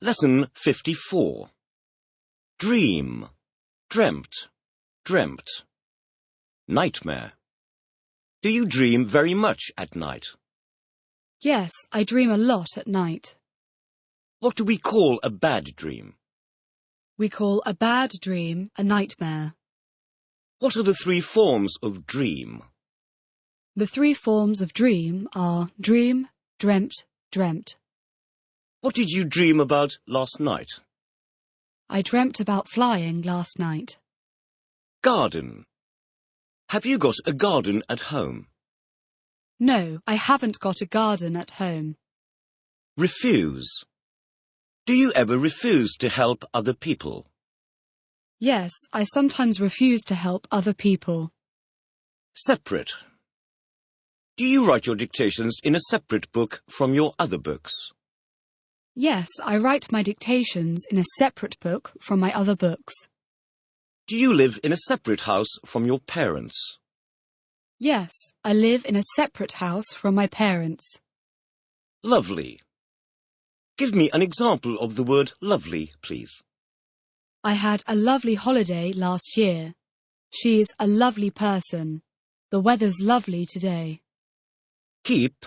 Lesson 54. Dream, dreamt, dreamt. Nightmare. Do you dream very much at night? Yes, I dream a lot at night. What do we call a bad dream? We call a bad dream a nightmare. What are the three forms of dream? The three forms of dream are dream, dreamt, dreamt. What did you dream about last night? I dreamt about flying last night. Garden. Have you got a garden at home? No, I haven't got a garden at home. Refuse. Do you ever refuse to help other people? Yes, I sometimes refuse to help other people. Separate. Do you write your dictations in a separate book from your other books? Yes, I write my dictations in a separate book from my other books. Do you live in a separate house from your parents? Yes, I live in a separate house from my parents. Lovely. Give me an example of the word lovely, please. I had a lovely holiday last year. She is a lovely person. The weather's lovely today. Keep.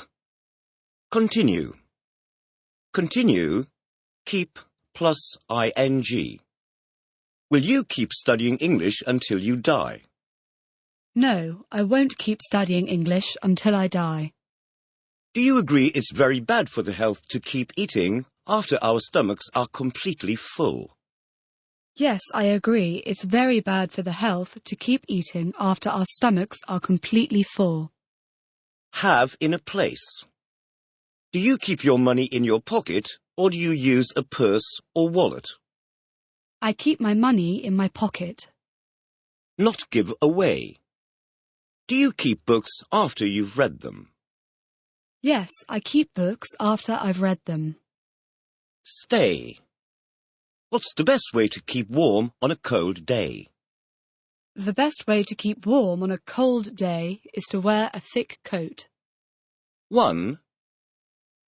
Continue. Continue. Keep plus ing. Will you keep studying English until you die? No, I won't keep studying English until I die. Do you agree it's very bad for the health to keep eating after our stomachs are completely full? Yes, I agree. It's very bad for the health to keep eating after our stomachs are completely full. Have in a place. Do you keep your money in your pocket or do you use a purse or wallet? I keep my money in my pocket. Not give away. Do you keep books after you've read them? Yes, I keep books after I've read them. Stay. What's the best way to keep warm on a cold day? The best way to keep warm on a cold day is to wear a thick coat. 1.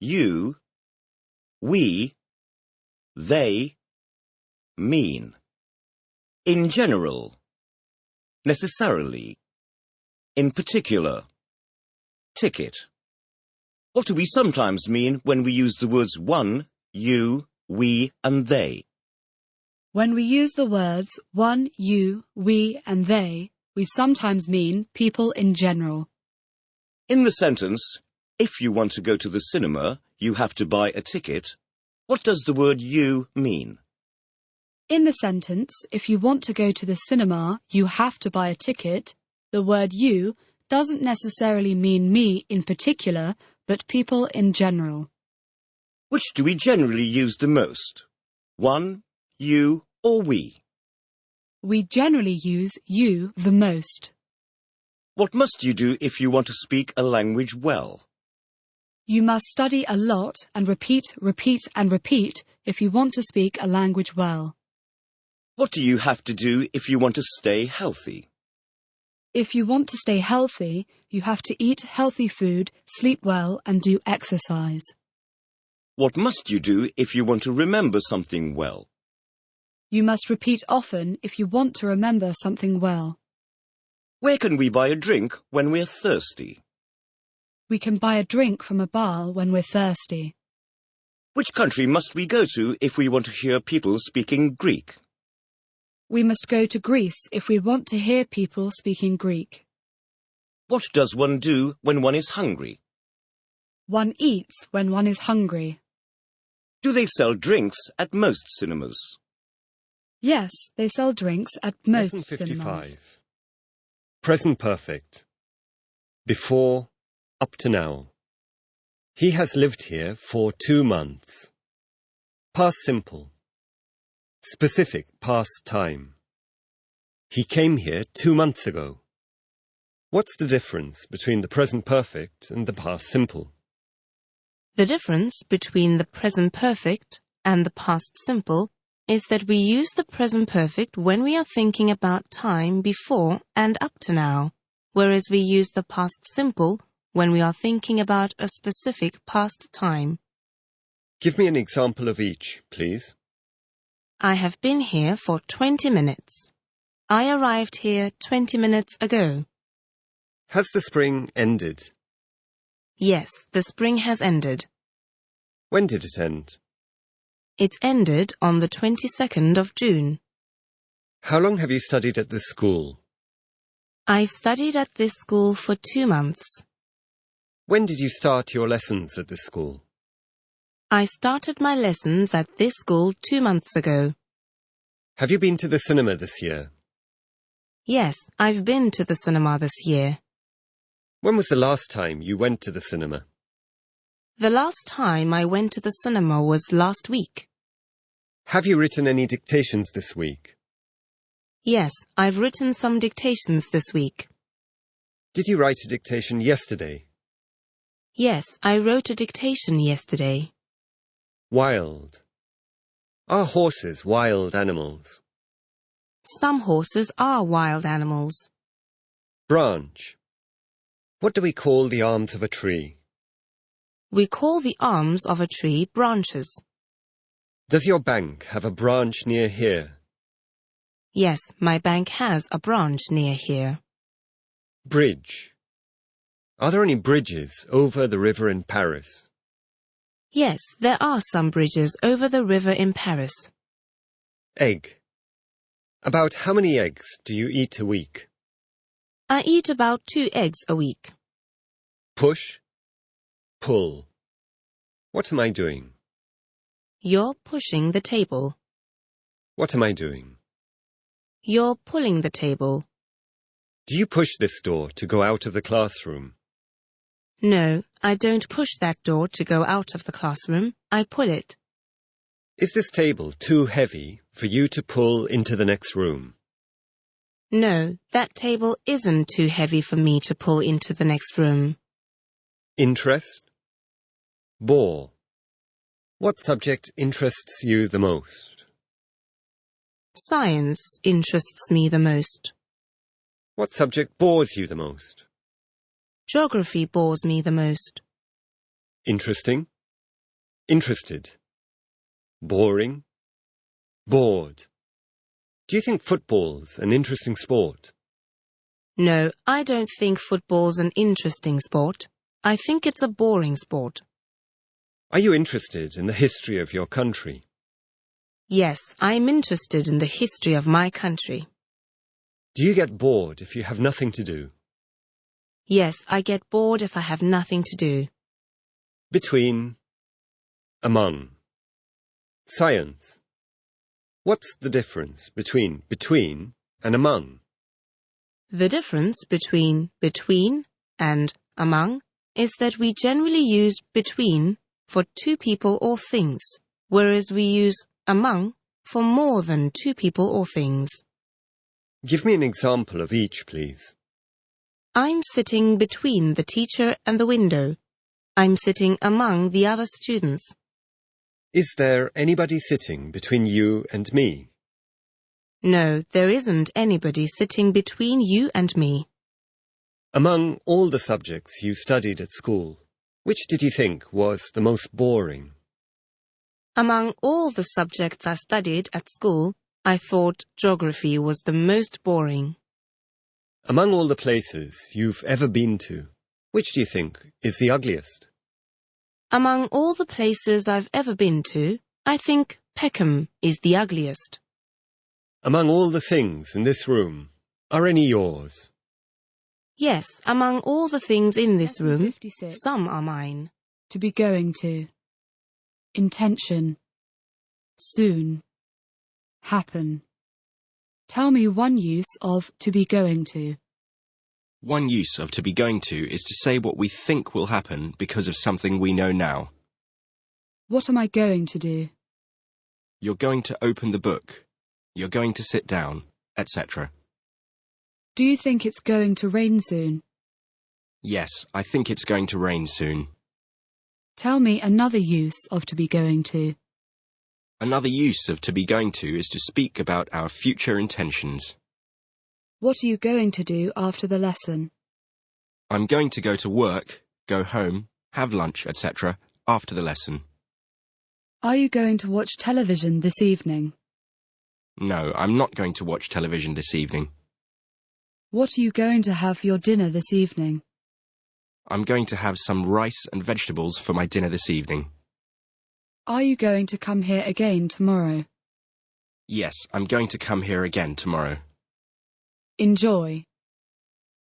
You, we, they, mean. In general. Necessarily. In particular. Ticket. What do we sometimes mean when we use the words one, you, we, and they? When we use the words one, you, we, and they, we sometimes mean people in general. In the sentence, if you want to go to the cinema, you have to buy a ticket, what does the word you mean? In the sentence, if you want to go to the cinema, you have to buy a ticket, the word you doesn't necessarily mean me in particular, but people in general. Which do we generally use the most? One, you, or we? We generally use you the most. What must you do if you want to speak a language well? You must study a lot and repeat, repeat, and repeat if you want to speak a language well. What do you have to do if you want to stay healthy? If you want to stay healthy, you have to eat healthy food, sleep well, and do exercise. What must you do if you want to remember something well? You must repeat often if you want to remember something well. Where can we buy a drink when we're thirsty? We can buy a drink from a bar when we're thirsty. Which country must we go to if we want to hear people speaking Greek? We must go to Greece if we want to hear people speaking Greek. What does one do when one is hungry? One eats when one is hungry. Do they sell drinks at most cinemas? Yes, they sell drinks at most Lesson 55. cinemas. Present perfect. Before, up to now. He has lived here for 2 months. Past simple. Specific past time. He came here 2 months ago. What's the difference between the present perfect and the past simple? The difference between the present perfect and the past simple is that we use the present perfect when we are thinking about time before and up to now, whereas we use the past simple when we are thinking about a specific past time. Give me an example of each, please. I have been here for 20 minutes. I arrived here 20 minutes ago. Has the spring ended? Yes, the spring has ended. When did it end? It ended on the 22nd of June. How long have you studied at this school? I've studied at this school for 2 months. When did you start your lessons at this school? I started my lessons at this school 2 months ago. Have you been to the cinema this year? Yes, I've been to the cinema this year. When was the last time you went to the cinema? The last time I went to the cinema was last week. Have you written any dictations this week? Yes, I've written some dictations this week. Did you write a dictation yesterday? Yes, I wrote a dictation yesterday. Wild. Are horses wild animals? Some horses are wild animals. Branch. What do we call the arms of a tree? We call the arms of a tree branches. Does your bank have a branch near here? Yes, my bank has a branch near here. Bridge. Are there any bridges over the river in Paris? Yes, there are some bridges over the river in Paris. Egg. About how many eggs do you eat a week? I eat about 2 eggs a week. Push. Pull. What am I doing? You're pushing the table. What am I doing? You're pulling the table. Do you push this door to go out of the classroom? No, I don't push that door to go out of the classroom. I pull it. Is this table too heavy for you to pull into the next room? No, that table isn't too heavy for me to pull into the next room. Interest. Bore. What subject interests you the most? Science interests me the most. What subject bores you the most? Geography bores me the most. Interesting. Interested. Boring. Bored. Do you think football's an interesting sport? No, I don't think football's an interesting sport. I think it's a boring sport. Are you interested in the history of your country? Yes, I'm interested in the history of my country. Do you get bored if you have nothing to do? Yes, I get bored if I have nothing to do. Between. Among. Science. What's the difference between and among? The difference between and among is that we generally use between for 2 people or things, whereas we use among for more than 2 people or things. Give me an example of each, please. I'm sitting between the teacher and the window. I'm sitting among the other students. Is there anybody sitting between you and me? No, there isn't anybody sitting between you and me. Among all the subjects you studied at school, which did you think was the most boring? Among all the subjects I studied at school, I thought geography was the most boring. Among all the places you've ever been to, which do you think is the ugliest? Among all the places I've ever been to, I think Peckham is the ugliest. Among all the things in this room, are any yours? Yes, among all the things in this Lesson room, 56. some are mine. To be going to. Intention. Soon. Happen. Tell me one use of to be going to. One use of to be going to is to say what we think will happen because of something we know now. What am I going to do? You're going to open the book. You're going to sit down, etc. Do you think it's going to rain soon? Yes, I think it's going to rain soon. Tell me another use of to be going to. Another use of to be going to is to speak about our future intentions. What are you going to do after the lesson? I'm going to go to work, go home, have lunch, etc. after the lesson. Are you going to watch television this evening? No, I'm not going to watch television this evening. What are you going to have for your dinner this evening? I'm going to have some rice and vegetables for my dinner this evening. Are you going to come here again tomorrow? Yes, I'm going to come here again tomorrow. Enjoy.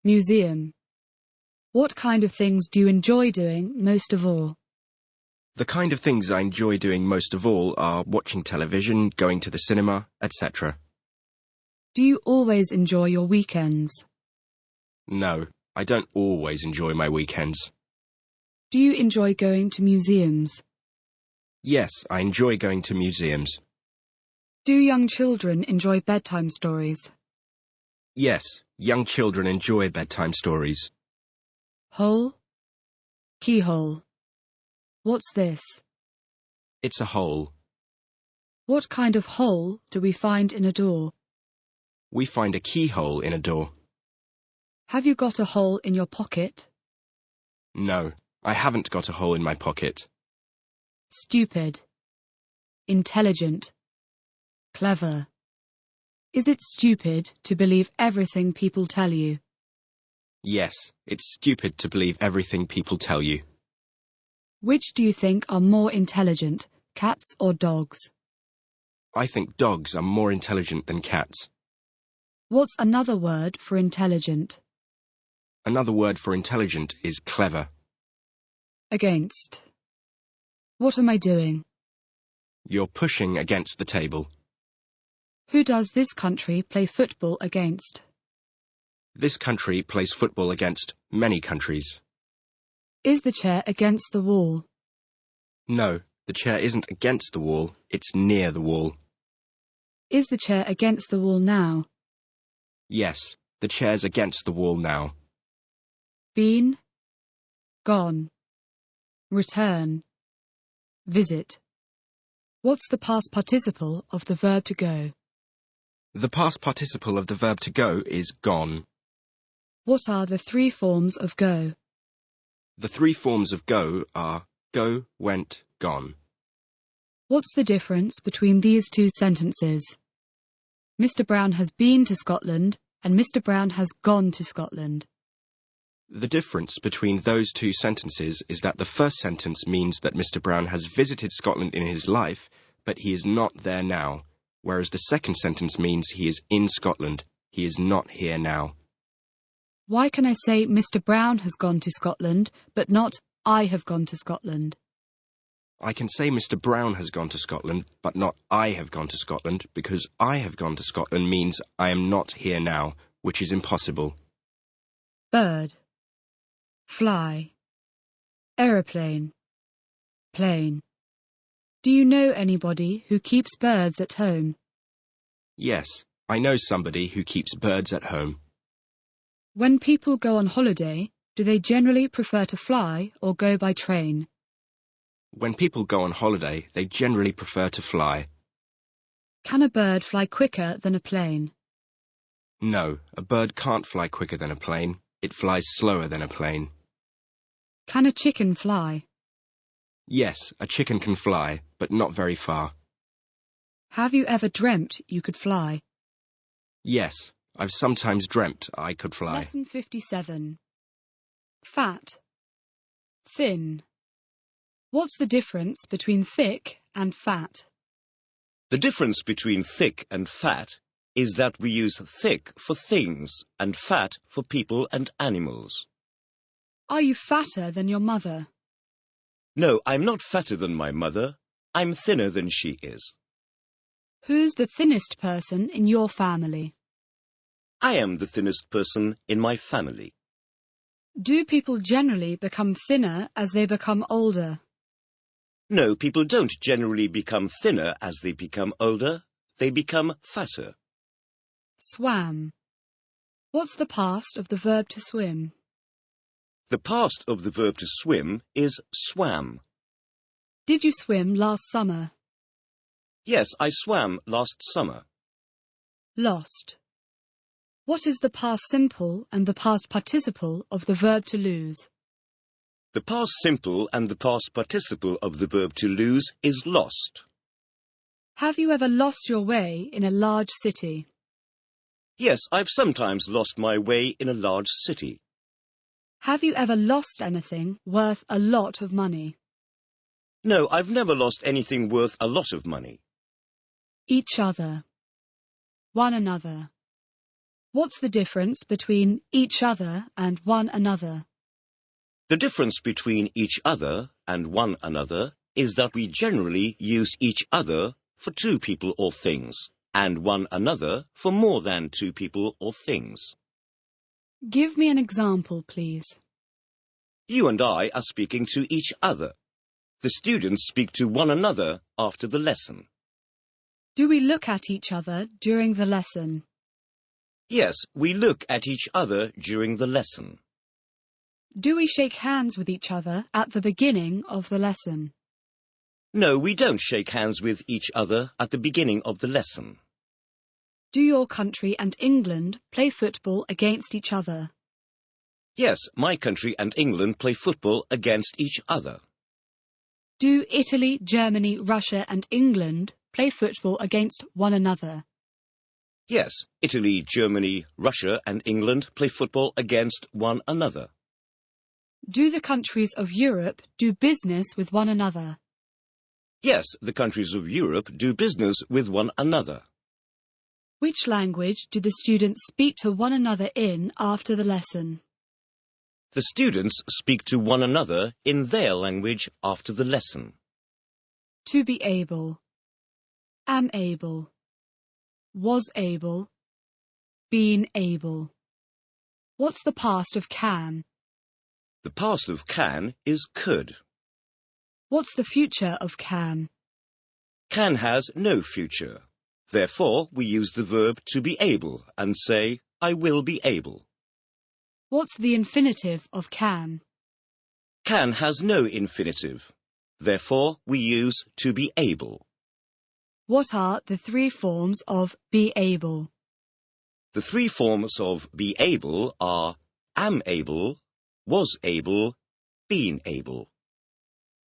Museum. What kind of things do you enjoy doing most of all? The kind of things I enjoy doing most of all are watching television, going to the cinema, etc. Do you always enjoy your weekends? No, I don't always enjoy my weekends. Do you enjoy going to museums? Yes, I enjoy going to museums. Do young children enjoy bedtime stories? Yes, young children enjoy bedtime stories. Hole? Keyhole. What's this? It's a hole. What kind of hole do we find in a door? We find a keyhole in a door. Have you got a hole in your pocket? No, I haven't got a hole in my pocket. Stupid. Intelligent. Clever. Is it stupid to believe everything people tell you? Yes, it's stupid to believe everything people tell you. Which do you think are more intelligent, cats or dogs? I think dogs are more intelligent than cats. What's another word for intelligent? Another word for intelligent is clever. Against. What am I doing? You're pushing against the table. Who does this country play football against? This country plays football against many countries. Is the chair against the wall? No, the chair isn't against the wall, it's near the wall. Is the chair against the wall now? Yes, the chair's against the wall now. Been. Gone. Return. Visit. What's the past participle of the verb to go? The past participle of the verb to go is gone. What are the three forms of go? The three forms of go are go, went, gone. What's the difference between these two sentences? Mr. Brown has been to Scotland and Mr. Brown has gone to Scotland. The difference between those two sentences is that the first sentence means that Mr. Brown has visited Scotland in his life, but he is not there now, whereas the second sentence means he is in Scotland. He is not here now. Why can I say Mr. Brown has gone to Scotland, but not I have gone to Scotland? I can say Mr. Brown has gone to Scotland, but not I have gone to Scotland, because I have gone to Scotland means I am not here now, which is impossible. Bird. Fly. Aeroplane. Plane. Do you know anybody who keeps birds at home? Yes, I know somebody who keeps birds at home. When people go on holiday, do they generally prefer to fly or go by train? When people go on holiday, they generally prefer to fly. Can a bird fly quicker than a plane? No, a bird can't fly quicker than a plane. It flies slower than a plane. Can a chicken fly? Yes, a chicken can fly, but not very far. Have you ever dreamt you could fly? Yes, I've sometimes dreamt I could fly. Lesson 57. Fat. Thin. What's the difference between thick and fat? The difference between thick and fat is that we use thick for things and fat for people and animals. Are you fatter than your mother? No, I'm not fatter than my mother. I'm thinner than she is. Who's the thinnest person in your family? I am the thinnest person in my family. Do people generally become thinner as they become older? No, people don't generally become thinner as they become older. They become fatter. Swam. What's the past of the verb to swim? The past of the verb to swim is swam. Did you swim last summer? Yes, I swam last summer. Lost. What is the past simple and the past participle of the verb to lose? The past simple and the past participle of the verb to lose is lost. Have you ever lost your way in a large city? Yes, I've sometimes lost my way in a large city. Have you ever lost anything worth a lot of money? No, I've never lost anything worth a lot of money. Each other. One another. What's the difference between each other and one another? The difference between each other and one another is that we generally use each other for two people or things, and one another for more than two people or things. Give me an example, please. You and I are speaking to each other. The students speak to one another after the lesson. Do we look at each other during the lesson? Yes, we look at each other during the lesson. Do we shake hands with each other at the beginning of the lesson? No, we don't shake hands with each other at the beginning of the lesson. Do your country and England play football against each other? Yes, my country and England play football against each other. Do Italy, Germany, Russia and England play football against one another? Yes, Italy, Germany, Russia and England play football against one another. Do the countries of Europe do business with one another? Yes, the countries of Europe do business with one another. Which language do the students speak to one another in after the lesson? The students speak to one another in their language after the lesson. To be able. Am able. Was able. Been able. What's the past of can? The past of can is could. What's the future of can? Can has no future. Therefore, we use the verb to be able and say, I will be able. What's the infinitive of can? Can has no infinitive. Therefore, we use to be able. What are the three forms of be able? The three forms of be able are am able, was able, been able.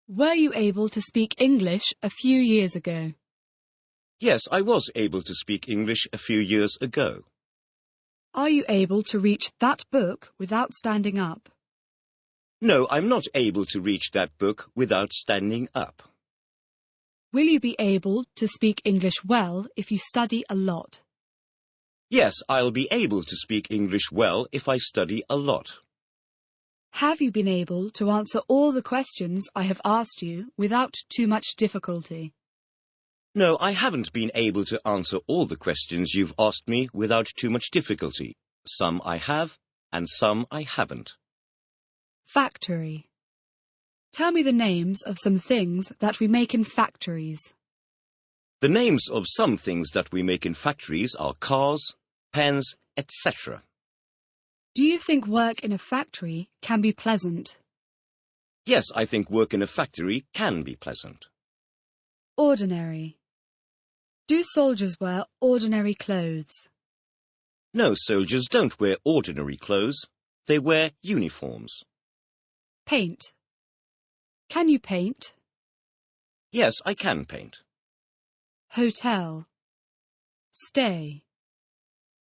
Were you able to speak English a few years ago? Yes, I was able to speak English a few years ago. Are you able to reach that book without standing up? No, I'm not able to reach that book without standing up. Will you be able to speak English well if you study a lot? Yes, I'll be able to speak English well if I study a lot. Have you been able to answer all the questions I have asked you without too much difficulty? No, I haven't been able to answer all the questions you've asked me without too much difficulty. Some I have, and some I haven't. Factory. Tell me the names of some things that we make in factories. The names of some things that we make in factories are cars, pens, etc. Do you think work in a factory can be pleasant? Yes, I think work in a factory can be pleasant. Ordinary. Do soldiers wear ordinary clothes? No, soldiers don't wear ordinary clothes. They wear uniforms. Paint. Can you paint? Yes, I can paint. Hotel. Stay.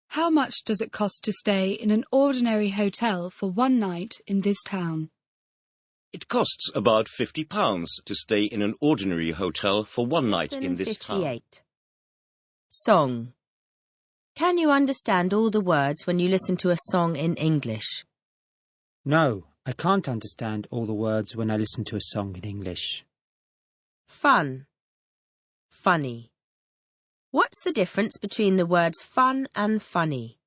How much does it cost to stay in an ordinary hotel for one night in this town? It costs about £50 to stay in an ordinary hotel for one night in this Lesson 58. town. Song. Can you understand all the words when you listen to a song in English? No, I can't understand all the words when I listen to a song in English. Fun. Funny. What's the difference between the words fun and funny?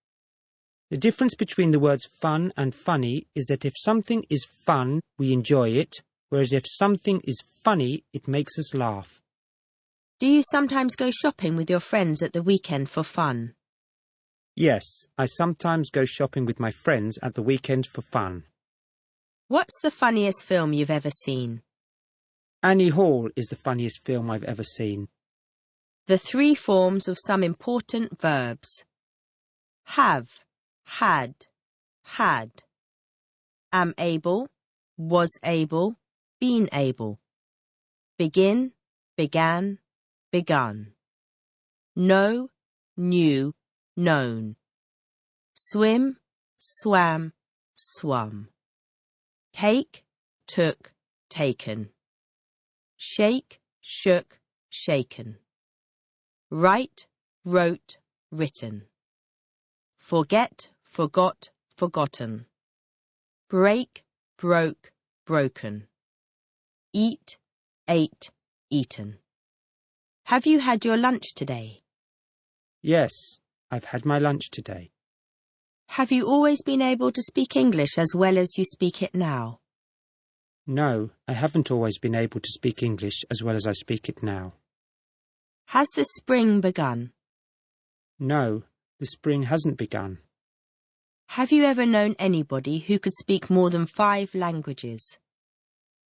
The difference between the words fun and funny is that if something is fun, we enjoy it, whereas if something is funny, it makes us laugh. Do you sometimes go shopping with your friends at the weekend for fun? Yes, I sometimes go shopping with my friends at the weekend for fun. What's the funniest film you've ever seen? Annie Hall is the funniest film I've ever seen. The three forms of some important verbs. Have, had, had. Am able, was able, been able. Begin, began, begun. Know, knew, known. Swim, swam, swum. Take, took, taken. Shake, shook, shaken. Write, wrote, written. Forget, forgot, forgotten. Break, broke, broken. Eat, ate, eaten. Have you had your lunch today? Yes, I've had my lunch today. Have you always been able to speak English as well as you speak it now? No, I haven't always been able to speak English as well as I speak it now. Has the spring begun? No, the spring hasn't begun. Have you ever known anybody who could speak more than 5 languages?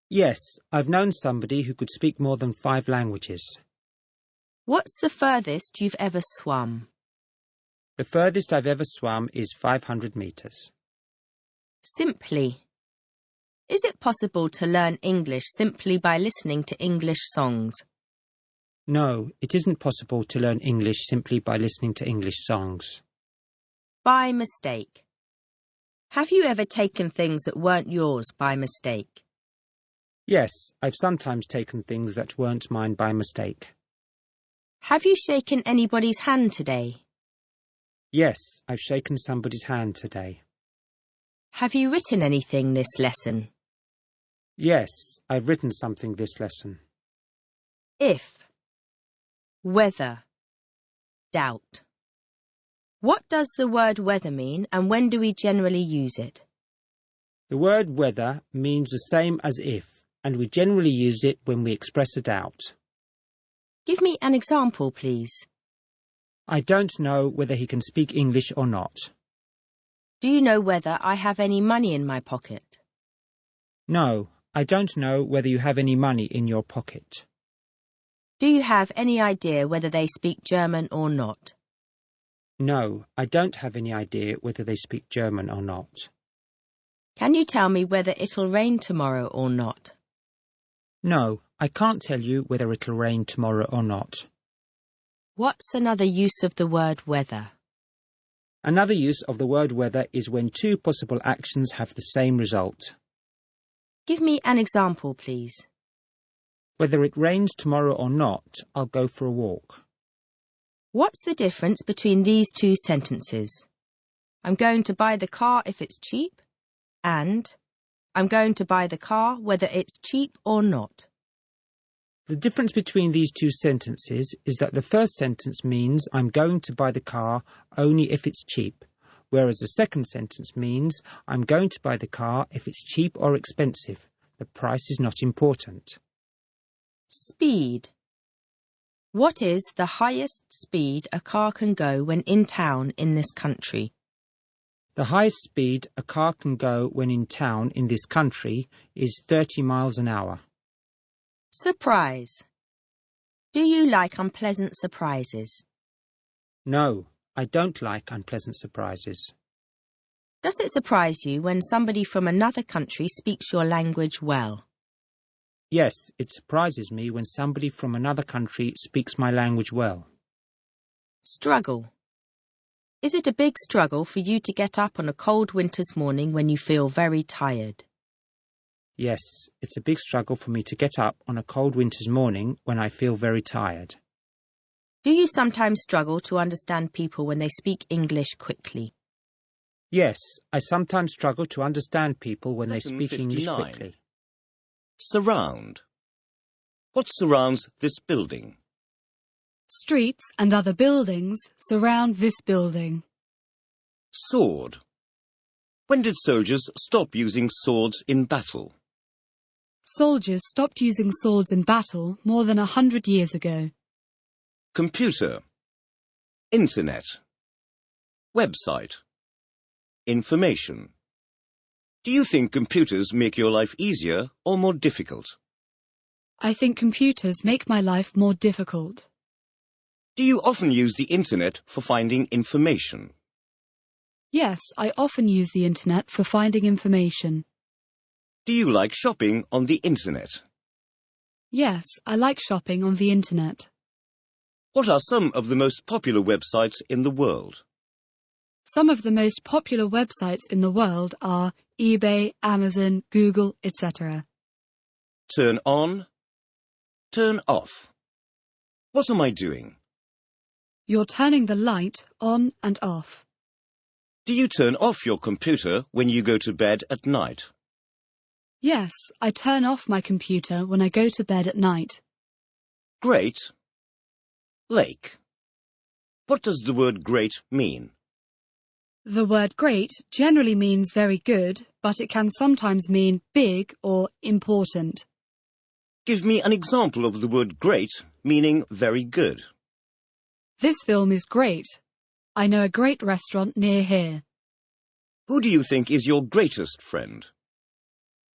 Yes, I've known somebody who could speak more than 5 languages. What's the furthest you've ever swum? The furthest I've ever swum is 500 metres. Simply. Is it possible to learn English simply by listening to English songs? No, it isn't possible to learn English simply by listening to English songs. By mistake. Have you ever taken things that weren't yours by mistake? Yes, I've sometimes taken things that weren't mine by mistake. Have you shaken anybody's hand today? Yes, I've shaken somebody's hand today. Have you written anything this lesson? Yes, I've written something this lesson. If. Weather. Doubt. What does the word weather mean and when do we generally use it? The word weather means the same as if, and we generally use it when we express a doubt. Give me an example, please. I don't know whether he can speak English or not. Do you know whether I have any money in my pocket? No, I don't know whether you have any money in your pocket. Do you have any idea whether they speak German or not? No, I don't have any idea whether they speak German or not. Can you tell me whether it'll rain tomorrow or not? No, I can't tell you whether it'll rain tomorrow or not. What's another use of the word weather? Another use of the word weather is when 2 possible actions have the same result. Give me an example, please. Whether it rains tomorrow or not, I'll go for a walk. What's the difference between these 2 sentences? I'm going to buy the car if it's cheap, and I'm going to buy the car whether it's cheap or not. The difference between these 2 sentences is that the first sentence means I'm going to buy the car only if it's cheap, whereas the second sentence means I'm going to buy the car if it's cheap or expensive. The price is not important. Speed. What is the highest speed a car can go when in town in this country? The highest speed a car can go when in town in this country is 30 miles an hour. Surprise. Do you like unpleasant surprises? No, I don't like unpleasant surprises. Does it surprise you when somebody from another country speaks your language well? Yes, it surprises me when somebody from another country speaks my language well. Struggle. Is it a big struggle for you to get up on a cold winter's morning when you feel very tired? Yes, it's a big struggle for me to get up on a cold winter's morning when I feel very tired. Do you sometimes struggle to understand people when they speak English quickly? Yes, I sometimes struggle to understand people when Lesson they speak English 59. quickly. Surround. What surrounds this building? Streets and other buildings surround this building. Sword. When did soldiers stop using swords in battle? Soldiers stopped using swords in battle more than 100 years ago. Computer. Internet. Website. Information. Do you think computers make your life easier or more difficult? I think computers make my life more difficult. Do you often use the internet for finding information? Yes, I often use the internet for finding information. Do you like shopping on the internet? Yes, I like shopping on the internet. What are some of the most popular websites in the world? Some of the most popular websites in the world are eBay, Amazon, Google, etc. Turn on, turn off. What am I doing? You're turning the light on and off. Do you turn off your computer when you go to bed at night? Yes, I turn off my computer when I go to bed at night. Great. Lake. What does the word great mean? The word great generally means very good, but it can sometimes mean big or important. Give me an example of the word great meaning very good. This film is great. I know a great restaurant near here. Who do you think is your greatest friend?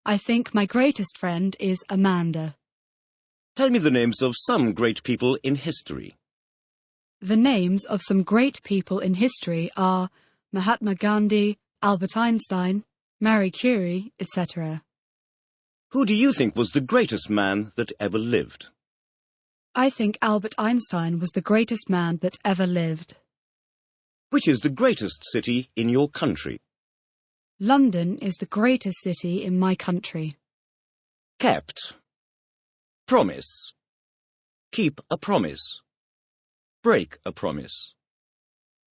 I think my greatest friend is Amanda. Tell me the names of some great people in history. The names of some great people in history are Mahatma Gandhi, Albert Einstein, Marie Curie, etc. Who do you think was the greatest man that ever lived? I think Albert Einstein was the greatest man that ever lived. Which is the greatest city in your country? London is the greatest city in my country. Kept. Promise. Keep a promise. Break a promise.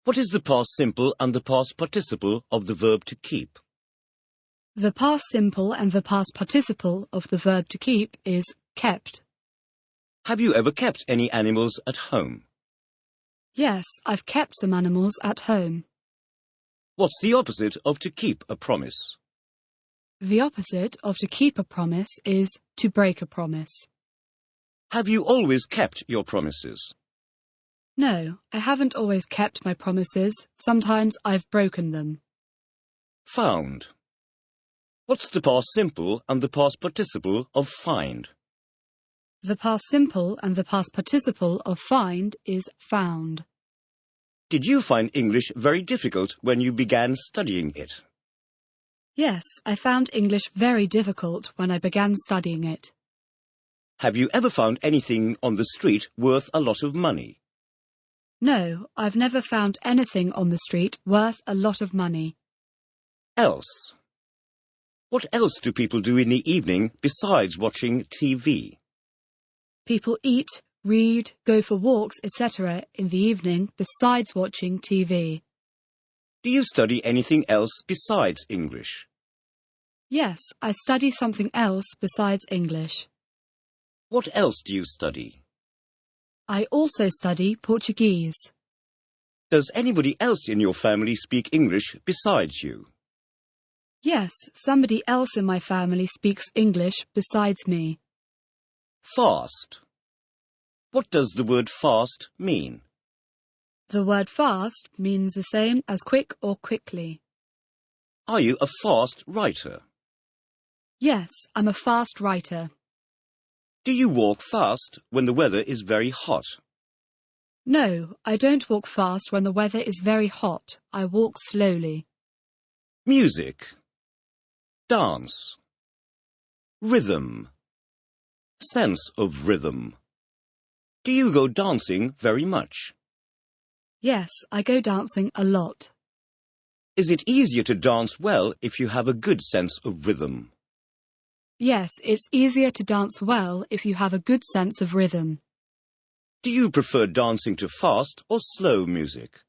What is the past simple and the past participle of the verb to keep? The past simple and the past participle of the verb to keep is kept. Have you ever kept any animals at home? Yes, I've kept some animals at home. What's the opposite of to keep a promise? The opposite of to keep a promise is to break a promise. Have you always kept your promises? No, I haven't always kept my promises. Sometimes I've broken them. Found. What's the past simple and the past participle of find? The past simple and the past participle of find is found. Did you find English very difficult when you began studying it? Yes, I found English very difficult when I began studying it. Have you ever found anything on the street worth a lot of money? No, I've never found anything on the street worth a lot of money. Else. What else do people do in the evening besides watching TV? People eat, read, go for walks, etc. in the evening besides watching TV. Do you study anything else besides English? Yes, I study something else besides English. What else do you study? I also study Portuguese. Does anybody else in your family speak English besides you? Yes, somebody else in my family speaks English besides me. Fast. What does the word fast mean? The word fast means the same as quick or quickly. Are you a fast writer? Yes, I'm a fast writer. Do you walk fast when the weather is very hot? No, I don't walk fast when the weather is very hot. I walk slowly. Music. Dance. Rhythm. Sense of rhythm. Do you go dancing very much? Yes, I go dancing a lot. Is it easier to dance well if you have a good sense of rhythm? Yes, it's easier to dance well if you have a good sense of rhythm. Do you prefer dancing to fast or slow music?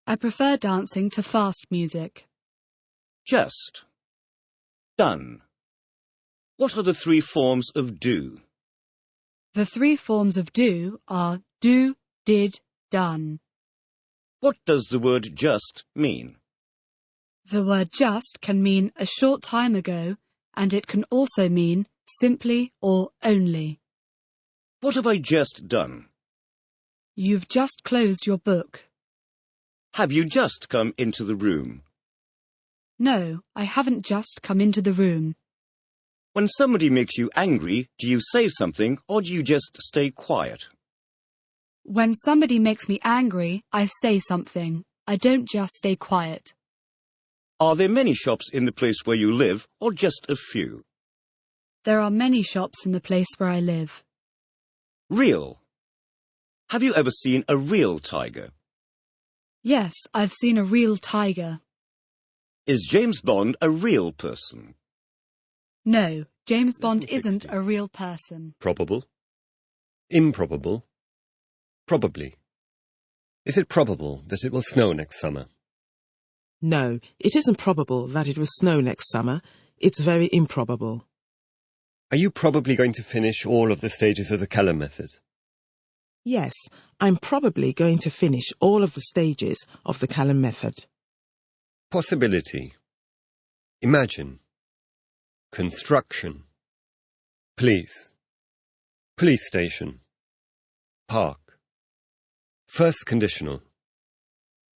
I prefer dancing to fast music. Just. Done. What are the three forms of do? The three forms of do are do, did, done. What does the word just mean? The word just can mean a short time ago, and it can also mean simply or only. What have I just done? You've just closed your book. Have you just come into the room? No, I haven't just come into the room. When somebody makes you angry, do you say something or do you just stay quiet? When somebody makes me angry, I say something. I don't just stay quiet. Are there many shops in the place where you live, or just a few? There are many shops in the place where I live. Real. Have you ever seen a real tiger? Yes, I've seen a real tiger. Is James Bond a real person? No, James Bond Lesson isn't 60. a real person. Probable. Improbable. Probably. Is it probable that it will snow next summer? No, it isn't probable that it will snow next summer. It's very improbable. Are you probably going to finish all of the stages of the Callan method? Yes, I'm probably going to finish all of the stages of the Callan method. Possibility. Imagine. Construction. Police. Police station. Park. First conditional.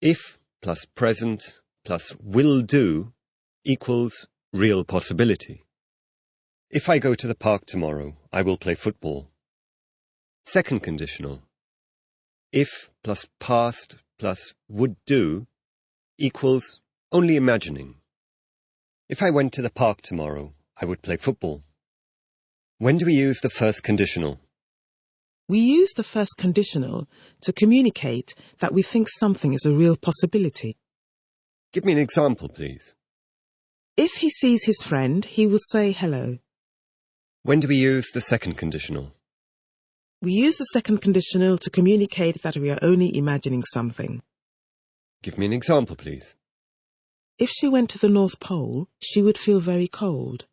If plus present plus will do equals real possibility. If I go to the park tomorrow, I will play football. Second conditional. If plus past plus would do equals only imagining. If I went to the park tomorrow, I would play football. When do we use the first conditional? We use the first conditional to communicate that we think something is a real possibility. Give me an example, please. If he sees his friend, he will say hello. When do we use the second conditional? We use the second conditional to communicate that we are only imagining something. Give me an example, please. If she went to the North Pole, she would feel very cold.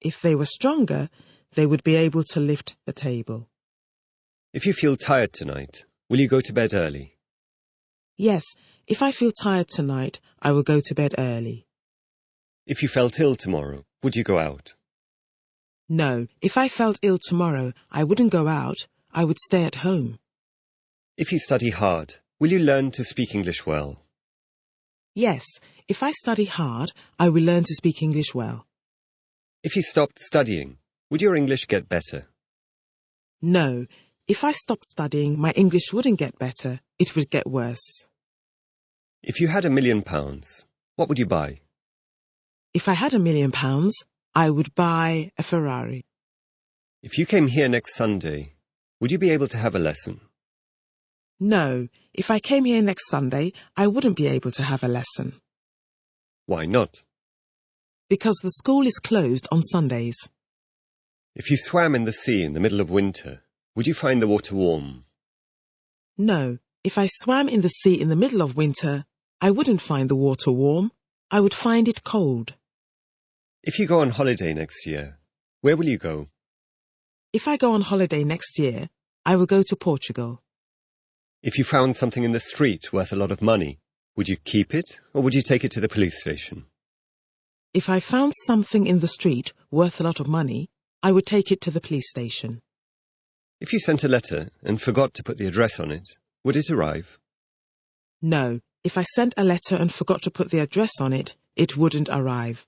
If they were stronger, they would be able to lift the table. If you feel tired tonight, will you go to bed early? Yes, if I feel tired tonight, I will go to bed early. If you felt ill tomorrow, would you go out? No, if I felt ill tomorrow, I wouldn't go out. I would stay at home. If you study hard, will you learn to speak English well? Yes, if I study hard, I will learn to speak English well. If you stopped studying, would your English get better? No, if I stopped studying, my English wouldn't get better. It would get worse. If you had £1 million, what would you buy? If I had £1 million, I would buy a Ferrari. If you came here next Sunday, would you be able to have a lesson? No, if I came here next Sunday, I wouldn't be able to have a lesson. Why not? Because the school is closed on Sundays. If you swam in the sea in the middle of winter, would you find the water warm? No, if I swam in the sea in the middle of winter, I wouldn't find the water warm. I would find it cold. If you go on holiday next year, where will you go? If I go on holiday next year, I will go to Portugal. If you found something in the street worth a lot of money, would you keep it or would you take it to the police station? If I found something in the street worth a lot of money, I would take it to the police station. If you sent a letter and forgot to put the address on it, would it arrive? No, if I sent a letter and forgot to put the address on it, it wouldn't arrive.